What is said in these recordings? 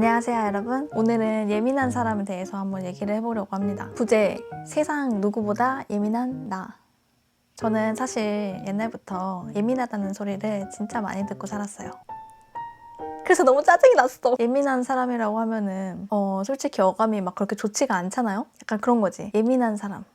안녕하세요 여러분. 오늘은 예민한 사람에 대해서 한번 얘기를 해보려고 합니다. 부제, 세상 누구보다 예민한 나. 저는 사실 옛날부터 예민하다는 소리를 진짜 많이 듣고 살았어요. 그래서 너무 짜증이 났어. 예민한 사람이라고 하면은 솔직히 어감이 막 그렇게 좋지가 않잖아요. 약간 그런 거지. 예민한 사람.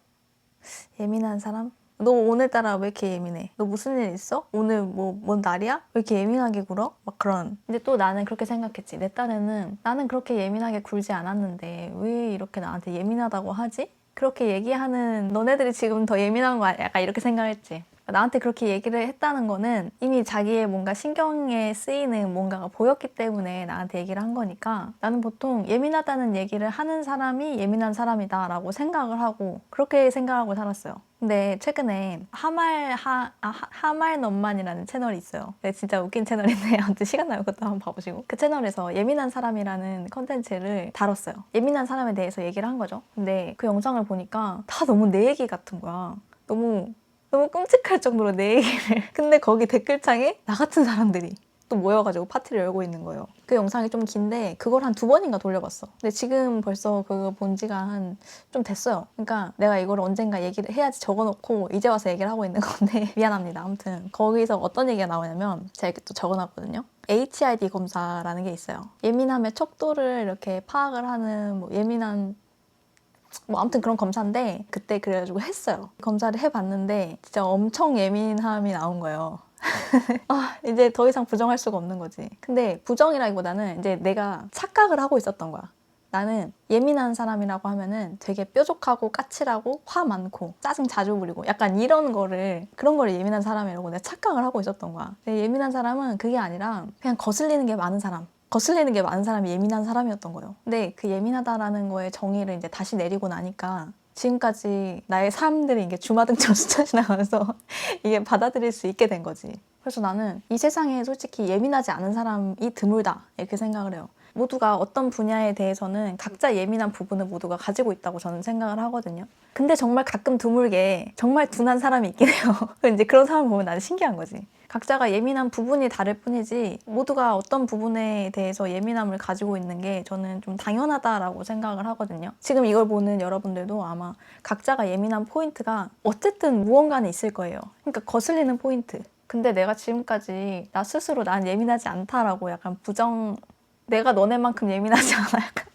예민한 사람? 너 오늘따라 왜 이렇게 예민해? 너 무슨 일 있어? 오늘 뭔 날이야? 왜 이렇게 예민하게 굴어? 막 그런. 근데 또 나는 그렇게 생각했지. 내 딴에는 나는 그렇게 예민하게 굴지 않았는데 왜 이렇게 나한테 예민하다고 하지? 그렇게 얘기하는 너네들이 지금 더 예민한 거 아니야? 약간 이렇게 생각했지. 나한테 그렇게 얘기를 했다는 거는 이미 자기의 뭔가 신경에 쓰이는 뭔가가 보였기 때문에 나한테 얘기를 한 거니까 나는 보통 예민하다는 얘기를 하는 사람이 예민한 사람이다 라고 생각을 하고 그렇게 생각하고 살았어요. 근데 최근에 하말넘만이라는 채널이 있어요. 네, 진짜 웃긴 채널인데 아무튼 시간 나면 그것도 한번 봐보시고 그 채널에서 예민한 사람이라는 컨텐츠를 다뤘어요. 예민한 사람에 대해서 얘기를 한 거죠. 근데 그 영상을 보니까 다 너무 내 얘기 같은 거야. 너무 끔찍할 정도로 내 얘기를 근데 거기 댓글창에 나 같은 사람들이 또 모여가지고 파티를 열고 있는 거예요. 그 영상이 좀 긴데 그걸 한 2번인가 돌려봤어. 근데 지금 벌써 그거 본 지가 한 좀 됐어요. 그러니까 내가 이걸 언젠가 얘기를 해야지 적어놓고 이제 와서 얘기를 하고 있는 건데 미안합니다. 아무튼 거기서 어떤 얘기가 나오냐면 제가 이렇게 또 적어놨거든요. HID 검사라는 게 있어요. 예민함의 척도를 이렇게 파악을 하는 예민한 아무튼 그런 검사인데 그때 그래가지고 했어요. 검사를 해봤는데 진짜 엄청 예민함이 나온 거예요. 이제 더 이상 부정할 수가 없는 거지. 근데 부정이라기보다는 이제 내가 착각을 하고 있었던 거야. 나는 예민한 사람이라고 하면은 되게 뾰족하고 까칠하고 화 많고 짜증 자주 부리고 약간 그런 거를 예민한 사람이라고 내가 착각을 하고 있었던 거야. 근데 예민한 사람은 그게 아니라 그냥 거슬리는 게 많은 사람. 거슬리는 게 많은 사람이 예민한 사람이었던 거예요. 근데 그 예민하다라는 거의 정의를 이제 다시 내리고 나니까 지금까지 나의 삶들이 이게 주마등처럼 스쳐 지나가면서 이게 받아들일 수 있게 된 거지. 그래서 나는 이 세상에 솔직히 예민하지 않은 사람이 드물다 이렇게 생각을 해요. 모두가 어떤 분야에 대해서는 각자 예민한 부분을 모두가 가지고 있다고 저는 생각을 하거든요. 근데 정말 가끔 드물게 정말 둔한 사람이 있긴 해요. 이제 그런 사람 보면 나는 신기한 거지. 각자가 예민한 부분이 다를 뿐이지 모두가 어떤 부분에 대해서 예민함을 가지고 있는 게 저는 좀 당연하다라고 생각을 하거든요. 지금 이걸 보는 여러분들도 아마 각자가 예민한 포인트가 어쨌든 무언가는 있을 거예요. 그러니까 거슬리는 포인트. 근데 내가 지금까지 나 스스로 난 예민하지 않다라고 약간 내가 너네만큼 예민하지 않아 약간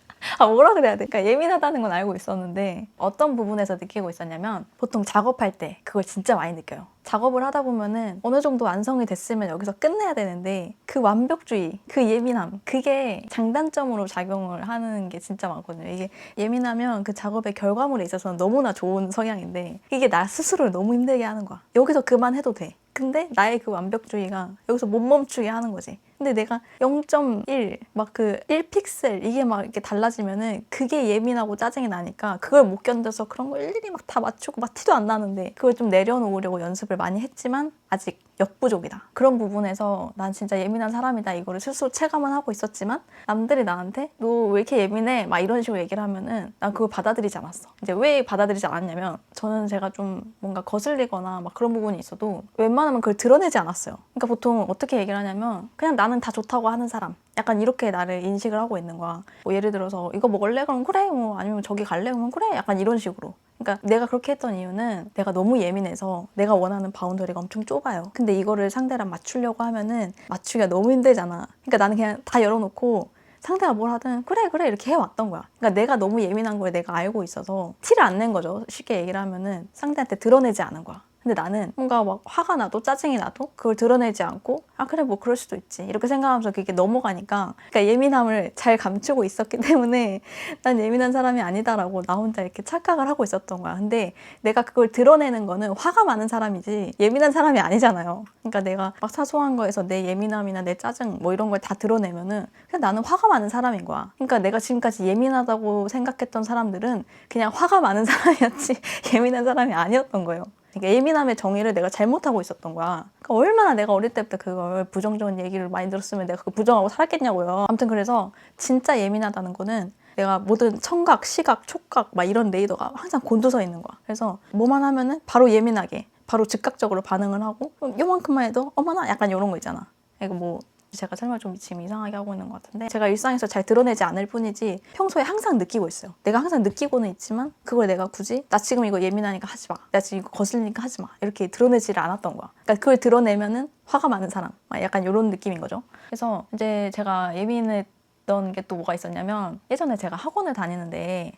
뭐라 그래야 될까? 예민하다는 건 알고 있었는데 어떤 부분에서 느끼고 있었냐면 보통 작업할 때 그걸 진짜 많이 느껴요. 작업을 하다 보면은 어느 정도 완성이 됐으면 여기서 끝내야 되는데 그 완벽주의, 그 예민함 그게 장단점으로 작용을 하는 게 진짜 많거든요. 이게 예민하면 그 작업의 결과물에 있어서는 너무나 좋은 성향인데 이게 나 스스로를 너무 힘들게 하는 거야. 여기서 그만해도 돼. 근데 나의 그 완벽주의가 여기서 못 멈추게 하는 거지. 근데 내가 0.1, 막 그 1픽셀 이게 막 이렇게 달라지면은 그게 예민하고 짜증이 나니까 그걸 못 견뎌서 그런 거 일일이 막 다 맞추고 막 티도 안 나는데 그걸 좀 내려놓으려고 연습을 많이 했지만 아직 역부족이다. 그런 부분에서 난 진짜 예민한 사람이다 이거를 스스로 체감은 하고 있었지만 남들이 나한테 너 왜 이렇게 예민해? 막 이런 식으로 얘기를 하면은 난 그걸 받아들이지 않았어. 이제 왜 받아들이지 않았냐면 저는 제가 좀 뭔가 거슬리거나 막 그런 부분이 있어도 웬만하면 그걸 드러내지 않았어요. 그러니까 보통 어떻게 얘기를 하냐면 그냥 나는 다 좋다고 하는 사람. 약간 이렇게 나를 인식을 하고 있는 거야. 예를 들어서 이거 먹을래? 그럼 그래. 아니면 저기 갈래? 그럼 그래. 약간 이런 식으로. 그러니까 내가 그렇게 했던 이유는 내가 너무 예민해서 내가 원하는 바운더리가 엄청 좁아요. 근데 이거를 상대랑 맞추려고 하면은 맞추기가 너무 힘들잖아. 그러니까 나는 그냥 다 열어놓고 상대가 뭘 하든 그래 이렇게 해왔던 거야. 그러니까 내가 너무 예민한 걸 내가 알고 있어서 티를 안 낸 거죠. 쉽게 얘기를 하면은 상대한테 드러내지 않은 거야. 근데 나는 뭔가 막 화가 나도 짜증이 나도 그걸 드러내지 않고 그래 뭐 그럴 수도 있지 이렇게 생각하면서 그게 넘어가니까 그러니까 예민함을 잘 감추고 있었기 때문에 난 예민한 사람이 아니다라고 나 혼자 이렇게 착각을 하고 있었던 거야. 근데 내가 그걸 드러내는 거는 화가 많은 사람이지 예민한 사람이 아니잖아요. 그러니까 내가 막 사소한 거에서 내 예민함이나 내 짜증 뭐 이런 걸 다 드러내면은 그냥 나는 화가 많은 사람인 거야. 그러니까 내가 지금까지 예민하다고 생각했던 사람들은 그냥 화가 많은 사람이었지 예민한 사람이 아니었던 거예요. 그러니까 예민함의 정의를 내가 잘못하고 있었던 거야. 그러니까 얼마나 내가 어릴 때부터 그걸 부정적인 얘기를 많이 들었으면 내가 그거 부정하고 살았겠냐고요. 아무튼 그래서 진짜 예민하다는 거는 내가 모든 청각, 시각, 촉각 막 이런 레이더가 항상 곤두서 있는 거야. 그래서 뭐만 하면은 바로 예민하게 바로 즉각적으로 반응을 하고 요만큼만 해도 어머나 약간 이런 거 있잖아. 이거 제가 설명 좀 지금 이상하게 하고 있는 것 같은데 제가 일상에서 잘 드러내지 않을 뿐이지 평소에 항상 느끼고 있어요. 내가 항상 느끼고는 있지만 그걸 내가 굳이 나 지금 이거 예민하니까 하지 마. 나 지금 이거 거슬리니까 하지 마. 이렇게 드러내지를 않았던 거야. 그러니까 그걸 드러내면은 화가 많은 사람. 약간 이런 느낌인 거죠. 그래서 이제 제가 예민했던 게 또 뭐가 있었냐면 예전에 제가 학원을 다니는데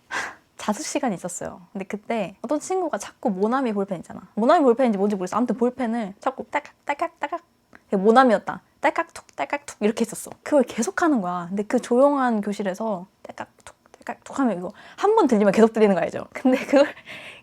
자습 시간이 있었어요. 근데 그때 어떤 친구가 자꾸 모나미 볼펜 있잖아. 모나미 볼펜인지 뭔지 모르겠어. 아무튼 볼펜을 자꾸 딸깍 모나미였다. 딸깍툭 딸깍툭 이렇게 했었어. 그걸 계속 하는 거야. 근데 그 조용한 교실에서 딸깍툭 딸깍툭 하면 이거 한 번 들리면 계속 들리는 거 알죠? 근데 그걸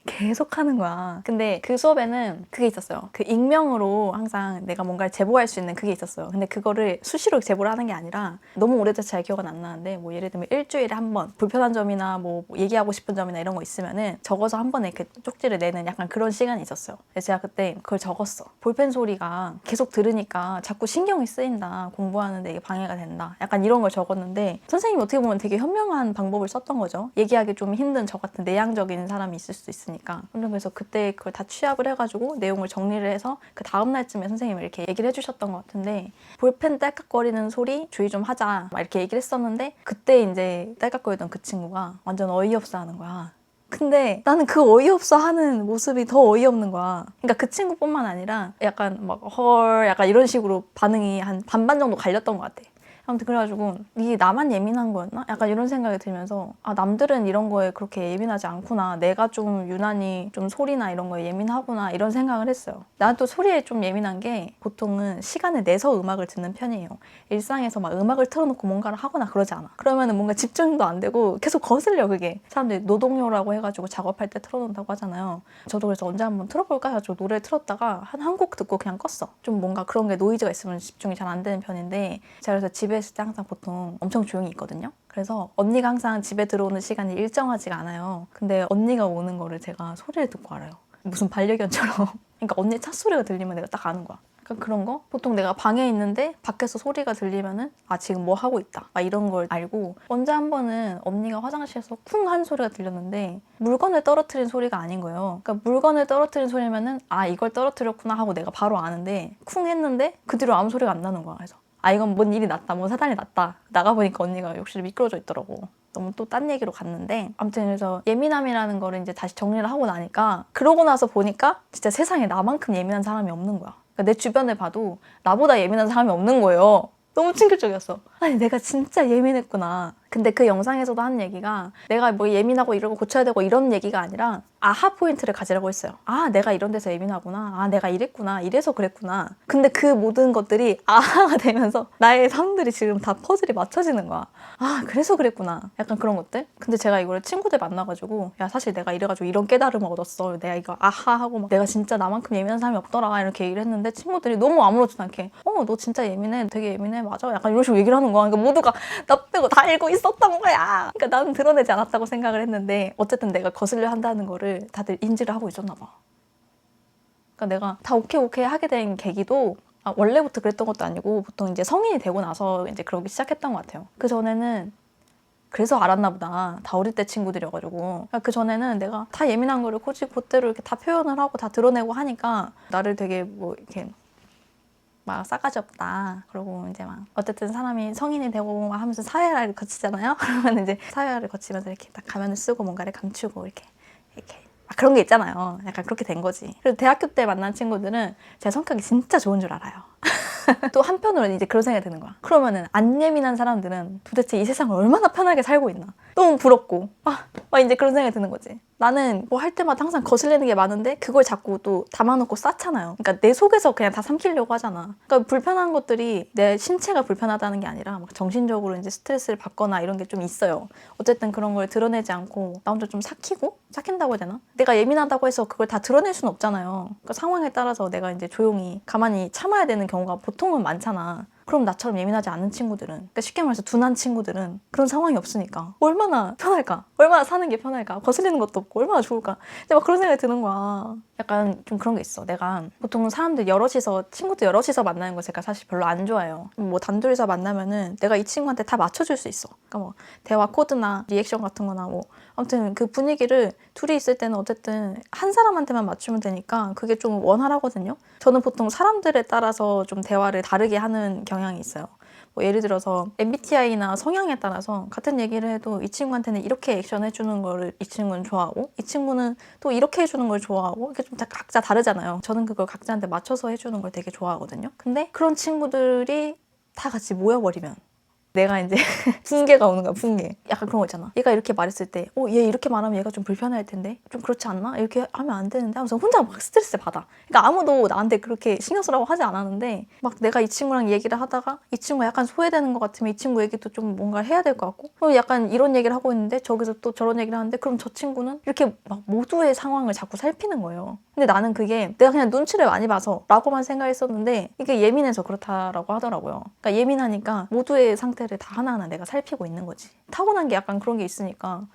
계속 하는 거야. 근데 그 수업에는 그게 있었어요. 그 익명으로 항상 내가 뭔가를 제보할 수 있는 그게 있었어요. 근데 그거를 수시로 제보를 하는 게 아니라 너무 오래돼서 잘 기억은 안 나는데 뭐 예를 들면 일주일에 한 번 불편한 점이나 뭐 얘기하고 싶은 점이나 이런 거 있으면은 적어서 한 번에 이렇게 쪽지를 내는 약간 그런 시간이 있었어요. 그래서 제가 그때 그걸 적었어. 볼펜 소리가 계속 들으니까 자꾸 신경이 쓰인다. 공부하는데 이게 방해가 된다. 약간 이런 걸 적었는데 선생님이 어떻게 보면 되게 현명한 방법을 썼던 거죠. 얘기하기 좀 힘든 저 같은 내향적인 사람이 있을 수도 있으니까. 그래서 그때 그걸 다 취합을 해가지고 내용을 정리를 해서 그 다음 날쯤에 선생님이 이렇게 얘기를 해주셨던 것 같은데 볼펜 딸깍거리는 소리 주의 좀 하자 막 이렇게 얘기를 했었는데 그때 이제 딸깍거리던 그 친구가 완전 어이없어 하는 거야. 근데 나는 그 어이없어 하는 모습이 더 어이없는 거야. 그러니까 그 친구뿐만 아니라 약간 막 헐 약간 이런 식으로 반응이 한 반반 정도 갈렸던 것 같아. 아무튼 그래가지고 이게 나만 예민한 거였나? 약간 이런 생각이 들면서 아 남들은 이런 거에 그렇게 예민하지 않구나. 내가 좀 유난히 좀 소리나 이런 거에 예민하구나 이런 생각을 했어요. 난 또 소리에 좀 예민한 게 보통은 시간을 내서 음악을 듣는 편이에요. 일상에서 막 음악을 틀어놓고 뭔가를 하거나 그러지 않아. 그러면은 뭔가 집중도 안 되고 계속 거슬려 그게. 사람들이 노동요라고 해가지고 작업할 때 틀어놓는다고 하잖아요. 저도 그래서 언제 한번 틀어볼까 해가지고 노래를 틀었다가 한 곡 듣고 그냥 껐어. 좀 뭔가 그런 게 노이즈가 있으면 집중이 잘 안 되는 편인데 제가 그래서 집에 있을 때 항상 보통 엄청 조용히 있거든요. 그래서 언니가 항상 집에 들어오는 시간이 일정하지가 않아요. 근데 언니가 오는 거를 제가 소리를 듣고 알아요. 무슨 반려견처럼. 그러니까 언니 차 소리가 들리면 내가 딱 아는 거야. 그러니까 그런 거? 보통 내가 방에 있는데 밖에서 소리가 들리면은 아 지금 뭐 하고 있다. 막 이런 걸 알고 언제 한 번은 언니가 화장실에서 쿵 한 소리가 들렸는데 물건을 떨어뜨린 소리가 아닌 거예요. 그러니까 물건을 떨어뜨린 소리면은 아 이걸 떨어뜨렸구나 하고 내가 바로 아는데 쿵 했는데 그 뒤로 아무 소리가 안 나는 거야. 그래서 아 이건 뭔 일이 났다. 뭔 사단이 났다. 나가보니까 언니가 욕실에 미끄러져 있더라고. 너무 또 딴 얘기로 갔는데 아무튼 그래서 예민함이라는 거를 이제 다시 정리를 하고 나니까 그러고 나서 보니까 진짜 세상에 나만큼 예민한 사람이 없는 거야. 그러니까 내 주변을 봐도 나보다 예민한 사람이 없는 거예요. 너무 충격적이었어. 아니 내가 진짜 예민했구나. 근데 그 영상에서도 하는 얘기가 내가 뭐 예민하고 이러고 고쳐야 되고 이런 얘기가 아니라 아하 포인트를 가지라고 했어요. 아 내가 이런 데서 예민하구나. 아 내가 이랬구나. 이래서 그랬구나. 근데 그 모든 것들이 아하가 되면서 나의 삶들이 지금 다 퍼즐이 맞춰지는 거야. 아 그래서 그랬구나. 약간 그런 것들. 근데 제가 이거를 친구들 만나가지고 야 사실 내가 이래가지고 이런 깨달음을 얻었어. 내가 이거 아하 하고 막 내가 진짜 나만큼 예민한 사람이 없더라 이렇게 얘기를 했는데 친구들이 너무 아무렇지도 않게 너 진짜 예민해. 되게 예민해. 맞아. 약간 이런 식으로 얘기를 하는 거야. 그러니까 모두가 나 빼고 다 알고 있었던 거야. 그러니까 나는 드러내지 않았다고 생각을 했는데 어쨌든 내가 거슬려 한다는 거를 다들 인지를 하고 있었나 봐. 그러니까 내가 다 오케이 하게 된 계기도 원래부터 그랬던 것도 아니고 보통 이제 성인이 되고 나서 이제 그러기 시작했던 것 같아요. 그 전에는 그래서 알았나 보다. 다 어릴 때 친구들이어가지고. 그러니까 그 전에는 내가 다 예민한 거를 곧대로 이렇게 다 표현을 하고 다 드러내고 하니까 나를 되게 뭐 이렇게 막 싸가지 없다. 그러고 이제 막 어쨌든 사람이 성인이 되고 막 하면서 사회화를 거치잖아요. 그러면 이제 사회화를 거치면서 이렇게 딱 가면을 쓰고 뭔가를 감추고 이렇게 막 그런 게 있잖아요. 약간 그렇게 된 거지. 그래서 대학교 때 만난 친구들은 제 성격이 진짜 좋은 줄 알아요. 또 한편으로는 이제 그런 생각이 드는 거야. 그러면은 안 예민한 사람들은 도대체 이 세상을 얼마나 편하게 살고 있나. 너무 부럽고 막 이제 그런 생각이 드는 거지. 나는 뭐 할 때마다 항상 거슬리는 게 많은데 그걸 자꾸 또 담아놓고 쌓잖아요. 그러니까 내 속에서 그냥 다 삼키려고 하잖아. 그러니까 불편한 것들이 내 신체가 불편하다는 게 아니라 막 정신적으로 이제 스트레스를 받거나 이런 게 좀 있어요. 어쨌든 그런 걸 드러내지 않고 나 혼자 좀 삭힌다고 해야 되나? 내가 예민하다고 해서 그걸 다 드러낼 수는 없잖아요. 그러니까 상황에 따라서 내가 이제 조용히 가만히 참아야 되는 경우가 보통은 많잖아. 그럼 나처럼 예민하지 않은 친구들은, 그러니까 쉽게 말해서 둔한 친구들은 그런 상황이 없으니까 얼마나 편할까? 얼마나 사는 게 편할까? 거슬리는 것도 없고 얼마나 좋을까? 근데 막 그런 생각이 드는 거야. 약간 좀 그런 게 있어. 내가 보통 사람들 친구들 여럿이서 만나는 거 제가 사실 별로 안 좋아해요. 뭐 단둘이서 만나면은 내가 이 친구한테 다 맞춰줄 수 있어. 그러니까 뭐 대화 코드나 리액션 같은 거나 뭐 아무튼 그 분위기를 둘이 있을 때는 어쨌든 한 사람한테만 맞추면 되니까 그게 좀 원활하거든요. 저는 보통 사람들에 따라서 좀 대화를 다르게 하는 경향이 있어요. 뭐 예를 들어서 MBTI나 성향에 따라서 같은 얘기를 해도 이 친구한테는 이렇게 액션 해주는 거를 이 친구는 좋아하고 이 친구는 또 이렇게 해주는 걸 좋아하고 이게 좀 각자 다르잖아요. 저는 그걸 각자한테 맞춰서 해주는 걸 되게 좋아하거든요. 근데 그런 친구들이 다 같이 모여버리면 내가 이제 붕괴가 오는 거야, 붕괴. 약간 그런 거 있잖아. 얘가 이렇게 말했을 때 얘 이렇게 말하면 얘가 좀 불편할 텐데 좀 그렇지 않나? 이렇게 하면 안 되는데 하면서 혼자 막 스트레스 받아. 그러니까 아무도 나한테 그렇게 신경 쓰라고 하지 않았는데 막 내가 이 친구랑 얘기를 하다가 이 친구가 약간 소외되는 것 같으면 이 친구 얘기도 좀 뭔가 해야 될 것 같고 그럼 약간 이런 얘기를 하고 있는데 저기서 또 저런 얘기를 하는데 그럼 저 친구는 이렇게 막 모두의 상황을 자꾸 살피는 거예요. 근데 나는 그게 내가 그냥 눈치를 많이 봐서 라고만 생각했었는데 이게 예민해서 그렇다라고 하더라고요. 그러니까 예민하니까 모두의 상태를 다 하나하나 내가 살피고 있는 거지. 타고난 게 약간 그런 게 있으니까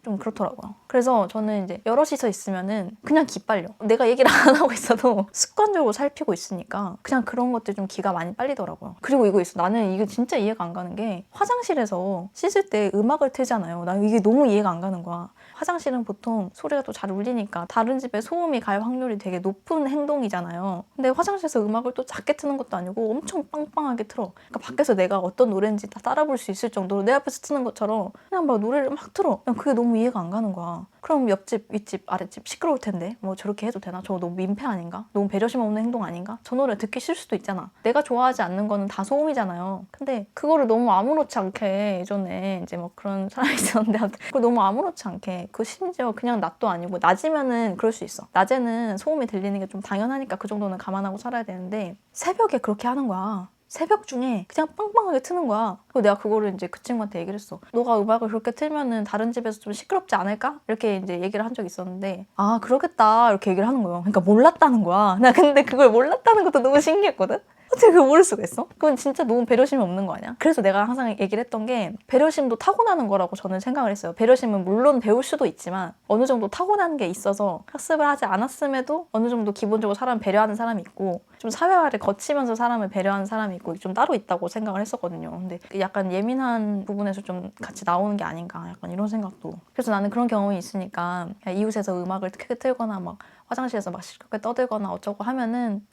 좀 그렇더라고요. 그래서 저는 이제 여럿이서 있으면은 그냥 기빨려. 내가 얘기를 안 하고 있어도 습관적으로 살피고 있으니까 그냥 그런 것들 좀 기가 많이 빨리더라고요. 그리고 이거 있어. 나는 이게 진짜 이해가 안 가는 게 화장실에서 씻을 때 음악을 틀잖아요. 난 이게 너무 이해가 안 가는 거야. 화장실은 보통 소리가 또 잘 울리니까 다른 집에 소음이 갈 확률이 되게 높은 행동이잖아요. 근데 화장실에서 음악을 또 작게 트는 것도 아니고 엄청 빵빵하게 틀어. 그러니까 밖에서 내가 어떤 노래인지 다 따라 부를 수 있을 정도로 내 앞에서 트는 것처럼 그냥 막 노래를 막 틀어. 그냥 그게 너무 이해가 안 가는 거야. 그럼 옆집, 윗집, 아랫집 시끄러울 텐데 뭐 저렇게 해도 되나? 저거 너무 민폐 아닌가? 너무 배려심 없는 행동 아닌가? 저 노래 듣기 싫을 수도 있잖아. 내가 좋아하지 않는 거는 다 소음이잖아요. 근데 그거를 너무 아무렇지 않게 예전에 이제 뭐 그런 사람이 있었는데 그걸 너무 아무렇지 않게 그 심지어 그냥 낮도 아니고 낮이면은 그럴 수 있어. 낮에는 소음이 들리는 게 좀 당연하니까 그 정도는 감안하고 살아야 되는데 새벽에 그렇게 하는 거야. 새벽 중에 그냥 빵빵하게 트는 거야. 그리고 내가 그거를 이제 그 친구한테 얘기를 했어. 너가 음악을 그렇게 틀면은 다른 집에서 좀 시끄럽지 않을까? 이렇게 이제 얘기를 한 적이 있었는데 아 그러겠다 이렇게 얘기를 하는 거예요. 그러니까 몰랐다는 거야. 나 근데 그걸 몰랐다는 것도 너무 신기했거든? 어떻게 그걸 모를 수가 있어? 그건 진짜 너무 배려심이 없는 거 아니야? 그래서 내가 항상 얘기를 했던 게 배려심도 타고나는 거라고 저는 생각을 했어요. 배려심은 물론 배울 수도 있지만 어느 정도 타고나는 게 있어서 학습을 하지 않았음에도 어느 정도 기본적으로 사람 배려하는 사람이 있고 좀 사회화를 거치면서 사람을 배려하는 사람이 있고 좀 따로 있다고 생각을 했었거든요. 근데 약간 예민한 부분에서 좀 같이 나오는 게 아닌가 약간 이런 생각도. 그래서 나는 그런 경험이 있으니까 이웃에서 음악을 크게 틀거나 막 화장실에서 막 시끄럽게 떠들거나 어쩌고 하면은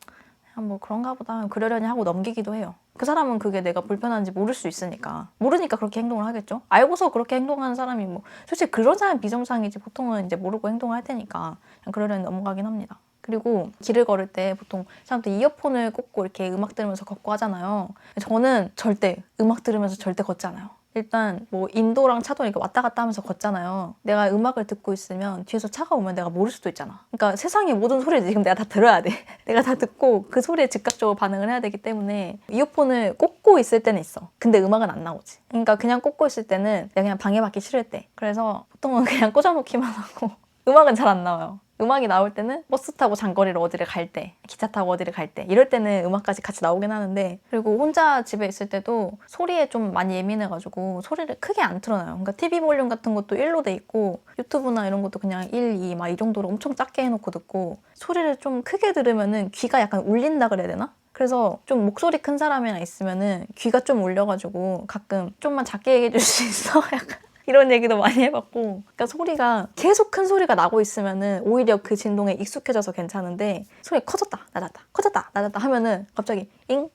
그냥 뭐 그런가 보다 그러려니 하고 넘기기도 해요. 그 사람은 그게 내가 불편한지 모를 수 있으니까 모르니까 그렇게 행동을 하겠죠. 알고서 그렇게 행동하는 사람이 뭐 솔직히 그런 사람이 비정상이지 보통은 이제 모르고 행동을 할 테니까 그냥 그러려니 넘어가긴 합니다. 그리고 길을 걸을 때 보통 사람들 이어폰을 꽂고 이렇게 음악 들으면서 걷고 하잖아요. 저는 절대 음악 들으면서 절대 걷지 않아요. 일단 뭐 인도랑 차도 이렇게 왔다 갔다 하면서 걷잖아요. 내가 음악을 듣고 있으면 뒤에서 차가 오면 내가 모를 수도 있잖아. 그러니까 세상의 모든 소리를 지금 내가 다 들어야 돼. 내가 다 듣고 그 소리에 즉각적으로 반응을 해야 되기 때문에 이어폰을 꽂고 있을 때는 있어. 근데 음악은 안 나오지. 그러니까 그냥 꽂고 있을 때는 내가 그냥 방해받기 싫을 때. 그래서 보통은 그냥 꽂아놓기만 하고 음악은 잘 안 나와요. 음악이 나올 때는 버스 타고 장거리를 어디를 갈 때, 기차 타고 어디를 갈 때 이럴 때는 음악까지 같이 나오긴 하는데 그리고 혼자 집에 있을 때도 소리에 좀 많이 예민해가지고 소리를 크게 안 틀어놔요. 그러니까 TV 볼륨 같은 것도 1로 돼 있고 유튜브나 이런 것도 그냥 1, 2 막 이 정도로 엄청 작게 해놓고 듣고 소리를 좀 크게 들으면은 귀가 약간 울린다 그래야 되나? 그래서 좀 목소리 큰 사람이랑 있으면은 귀가 좀 울려가지고 가끔 좀만 작게 얘기해 줄 수 있어? 약간 이런 얘기도 많이 해봤고 그러니까 소리가 계속 큰 소리가 나고 있으면은 오히려 그 진동에 익숙해져서 괜찮은데 소리가 커졌다 낮았다 커졌다 낮았다 하면은 갑자기 잉?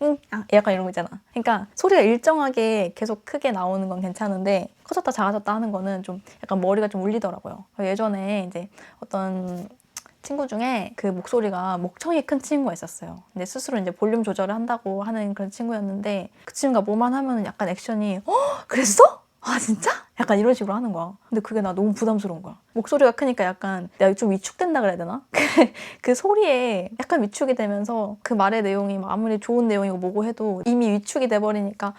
잉? 아, 약간 이런 거 있잖아. 그러니까 소리가 일정하게 계속 크게 나오는 건 괜찮은데 커졌다 작아졌다 하는 거는 좀 약간 머리가 좀 울리더라고요. 예전에 이제 어떤 친구 중에 그 목소리가 목청이 큰 친구가 있었어요. 근데 스스로 이제 볼륨 조절을 한다고 하는 그런 친구였는데 그 친구가 뭐만 하면은 약간 액션이 그랬어? 아 진짜? 약간 이런 식으로 하는 거야. 근데 그게 나 너무 부담스러운 거야. 목소리가 크니까 약간 내가 좀 위축된다 그래야 되나? 그 소리에 약간 위축이 되면서 그 말의 내용이 막 아무리 좋은 내용이고 뭐고 해도 이미 위축이 돼버리니까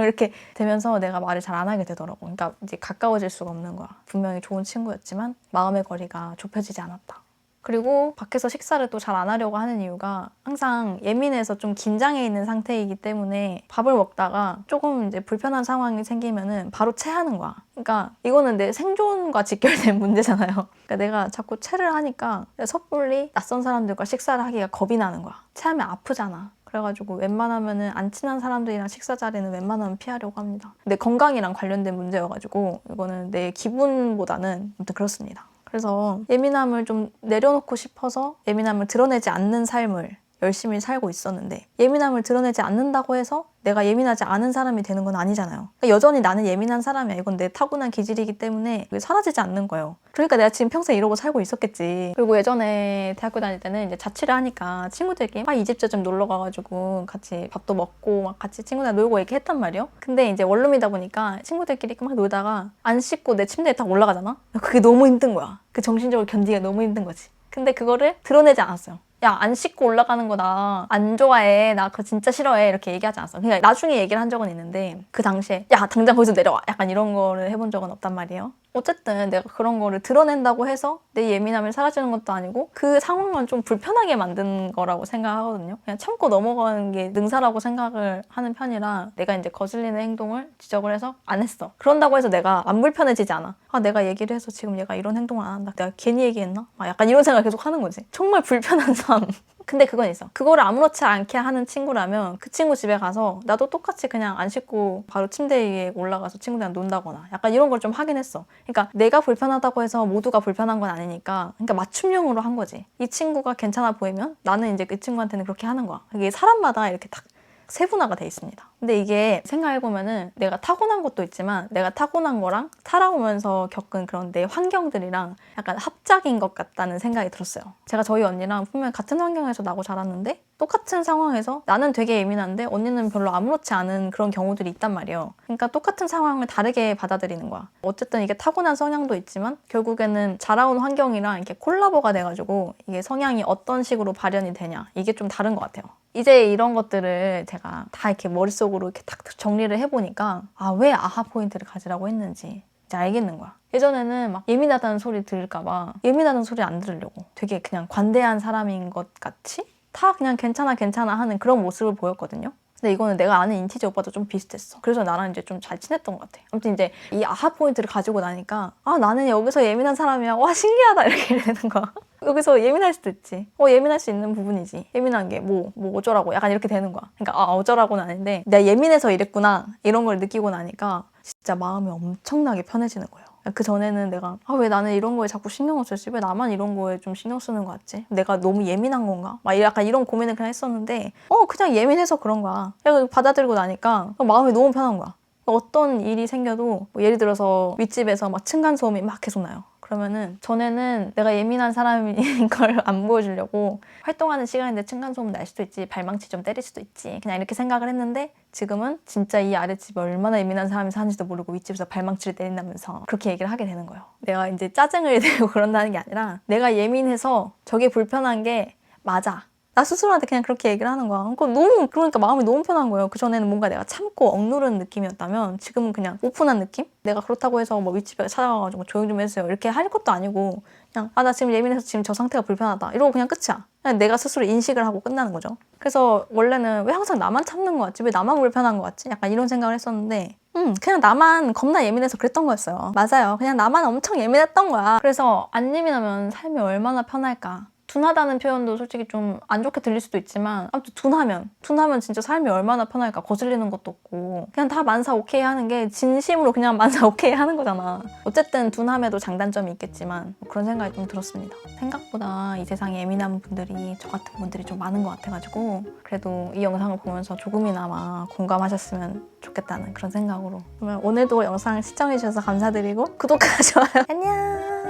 이렇게 되면서 내가 말을 잘 안 하게 되더라고. 그러니까 이제 가까워질 수가 없는 거야. 분명히 좋은 친구였지만 마음의 거리가 좁혀지지 않았다. 그리고 밖에서 식사를 또 잘 안 하려고 하는 이유가 항상 예민해서 좀 긴장해 있는 상태이기 때문에 밥을 먹다가 조금 이제 불편한 상황이 생기면은 바로 체하는 거야. 그러니까 이거는 내 생존과 직결된 문제잖아요. 그러니까 내가 자꾸 체를 하니까 섣불리 낯선 사람들과 식사를 하기가 겁이 나는 거야. 체하면 아프잖아. 그래가지고 웬만하면은 안 친한 사람들이랑 식사 자리는 웬만하면 피하려고 합니다. 근데 건강이랑 관련된 문제여가지고 이거는 내 기분보다는 아무튼 그렇습니다. 그래서 예민함을 좀 내려놓고 싶어서 예민함을 드러내지 않는 삶을 열심히 살고 있었는데 예민함을 드러내지 않는다고 해서 내가 예민하지 않은 사람이 되는 건 아니잖아요. 그러니까 여전히 나는 예민한 사람이야. 이건 내 타고난 기질이기 때문에 사라지지 않는 거예요. 그러니까 내가 지금 평생 이러고 살고 있었겠지. 그리고 예전에 대학교 다닐 때는 이제 자취를 하니까 친구들끼리 막 이 집 저 집 놀러 가가지고 같이 밥도 먹고 막 같이 친구들 놀고 이렇게 했단 말이에요. 근데 이제 원룸이다 보니까 친구들끼리 막 놀다가 안 씻고 내 침대에 딱 올라가잖아. 그게 너무 힘든 거야. 그 정신적으로 견디기가 너무 힘든 거지. 근데 그거를 드러내지 않았어요. 야, 안 씻고 올라가는 거 나 안 좋아해. 나 그거 진짜 싫어해. 이렇게 얘기하지 않았어. 그냥 나중에 얘기를 한 적은 있는데 그 당시에 야, 당장 거기서 내려와. 약간 이런 거를 해본 적은 없단 말이에요. 어쨌든 내가 그런 거를 드러낸다고 해서 내 예민함이 사라지는 것도 아니고 그 상황만 좀 불편하게 만든 거라고 생각하거든요. 그냥 참고 넘어가는 게 능사라고 생각을 하는 편이라 내가 이제 거슬리는 행동을 지적을 해서 안 했어. 그런다고 해서 내가 안 불편해지지 않아. 아, 내가 얘기를 해서 지금 얘가 이런 행동을 안 한다. 내가 괜히 얘기했나? 약간 이런 생각을 계속 하는 거지. 정말 불편한 삶. 근데 그건 있어. 그거를 아무렇지 않게 하는 친구라면 그 친구 집에 가서 나도 똑같이 그냥 안 씻고 바로 침대 위에 올라가서 친구들이랑 논다거나 약간 이런 걸 좀 하긴 했어. 그러니까 내가 불편하다고 해서 모두가 불편한 건 아니니까 그러니까 맞춤형으로 한 거지. 이 친구가 괜찮아 보이면 나는 이제 그 친구한테는 그렇게 하는 거야. 이게 사람마다 이렇게 딱 세분화가 돼 있습니다. 근데 이게 생각해보면은 내가 타고난 것도 있지만 내가 타고난 거랑 살아오면서 겪은 그런 내 환경들이랑 약간 합작인 것 같다는 생각이 들었어요. 제가 저희 언니랑 분명히 같은 환경에서 나고 자랐는데 똑같은 상황에서 나는 되게 예민한데 언니는 별로 아무렇지 않은 그런 경우들이 있단 말이에요. 그러니까 똑같은 상황을 다르게 받아들이는 거야. 어쨌든 이게 타고난 성향도 있지만 결국에는 자라온 환경이랑 이렇게 콜라보가 돼가지고 이게 성향이 어떤 식으로 발현이 되냐 이게 좀 다른 것 같아요. 이제 이런 것들을 제가 다 이렇게 머릿속으로 이렇게 딱 정리를 해보니까 왜 아하 포인트를 가지라고 했는지 이제 알겠는 거야. 예전에는 막 예민하다는 소리 들을까봐 예민하다는 소리 안 들으려고 되게 그냥 관대한 사람인 것 같이 다 그냥 괜찮아 괜찮아 하는 그런 모습을 보였거든요. 근데 이거는 내가 아는 인티저 오빠도 좀 비슷했어. 그래서 나랑 이제 좀 잘 친했던 것 같아. 아무튼 이제 이 아하 포인트를 가지고 나니까 나는 여기서 예민한 사람이야. 와 신기하다 이렇게 되는 거야. 여기서 예민할 수도 있지. 예민할 수 있는 부분이지. 예민한 게 뭐 어쩌라고 약간 이렇게 되는 거야. 그러니까 어쩌라고는 아닌데 내가 예민해서 이랬구나 이런 걸 느끼고 나니까 진짜 마음이 엄청나게 편해지는 거예요. 그 전에는 내가 왜 나는 이런 거에 자꾸 신경을 쓰지? 왜 나만 이런 거에 좀 신경 쓰는 것 같지? 내가 너무 예민한 건가? 막 약간 이런 고민을 그냥 했었는데 그냥 예민해서 그런 거야. 그래서 받아들이고 나니까 마음이 너무 편한 거야. 어떤 일이 생겨도 예를 들어서 윗집에서 막 층간소음이 막 계속 나요. 그러면은 전에는 내가 예민한 사람인 걸 안 보여주려고 활동하는 시간인데 층간소음 날 수도 있지, 발망치 좀 때릴 수도 있지, 그냥 이렇게 생각을 했는데 지금은 진짜 이 아랫집에 얼마나 예민한 사람이 사는지도 모르고 윗집에서 발망치를 때린다면서 그렇게 얘기를 하게 되는 거예요. 내가 이제 짜증을 내고 그런다는 게 아니라 내가 예민해서 저게 불편한 게 맞아. 나 스스로한테 그냥 그렇게 얘기를 하는 거야. 그러니까 마음이 너무 편한 거예요. 그전에는 뭔가 내가 참고 억누르는 느낌이었다면 지금은 그냥 오픈한 느낌? 내가 그렇다고 해서 뭐 윗집에 찾아가가지고 조용 좀 해주세요 이렇게 할 것도 아니고 그냥 나 지금 예민해서 지금 저 상태가 불편하다 이러고 그냥 끝이야. 그냥 내가 스스로 인식을 하고 끝나는 거죠. 그래서 원래는 왜 항상 나만 참는 거 같지? 왜 나만 불편한 거 같지? 약간 이런 생각을 했었는데 그냥 나만 겁나 예민해서 그랬던 거였어요. 맞아요. 그냥 나만 엄청 예민했던 거야. 그래서 안 예민하면 삶이 얼마나 편할까? 둔하다는 표현도 솔직히 좀 안 좋게 들릴 수도 있지만 아무튼 둔하면 진짜 삶이 얼마나 편할까. 거슬리는 것도 없고 그냥 다 만사 오케이 하는 게 진심으로 그냥 만사 오케이 하는 거잖아. 어쨌든 둔함에도 장단점이 있겠지만 그런 생각이 좀 들었습니다. 생각보다 이 세상에 예민한 분들이 저 같은 분들이 좀 많은 것 같아가지고 그래도 이 영상을 보면서 조금이나마 공감하셨으면 좋겠다는 그런 생각으로 그러면 오늘도 영상 시청해주셔서 감사드리고 구독과 좋아요 안녕.